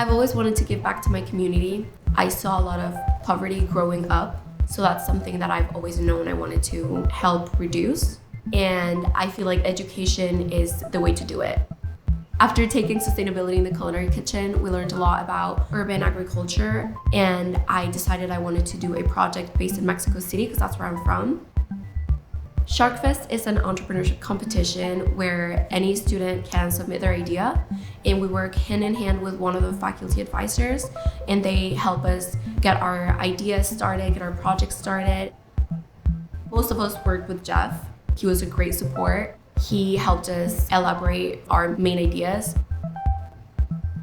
I've always wanted to give back to my community. I saw a lot of poverty growing up, so that's something that I've always known I wanted to help reduce. And I feel like education is the way to do it. After taking sustainability in the culinary kitchen, we learned a lot about urban agriculture, and I decided I wanted to do a project based in Mexico City because that's where I'm from. Sharkfest is an entrepreneurship competition where any student can submit their idea, and we work hand in hand with one of the faculty advisors, and they help us get our ideas started, get our project started. Most of us worked with Jeff. He was a great support. He helped us elaborate our main ideas.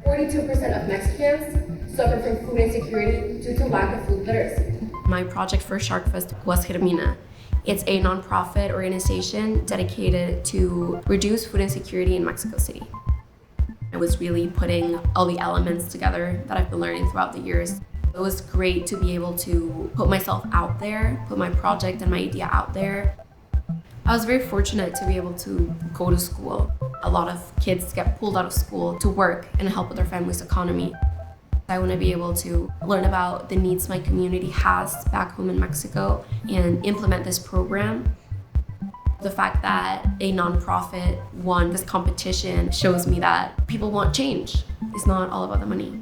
42% of Mexicans suffer from food insecurity due to lack of food literacy. My project for Sharkfest was Germina. It's a nonprofit organization dedicated to reduce food insecurity in Mexico City. I was really putting all the elements together that I've been learning throughout the years. It was great to be able to put myself out there, put my project and my idea out there. I was very fortunate to be able to go to school. A lot of kids get pulled out of school to work and help with their family's economy. I want to be able to learn about the needs my community has back home in Mexico and implement this program. The fact that a nonprofit won this competition shows me that people want change. It's not all about the money.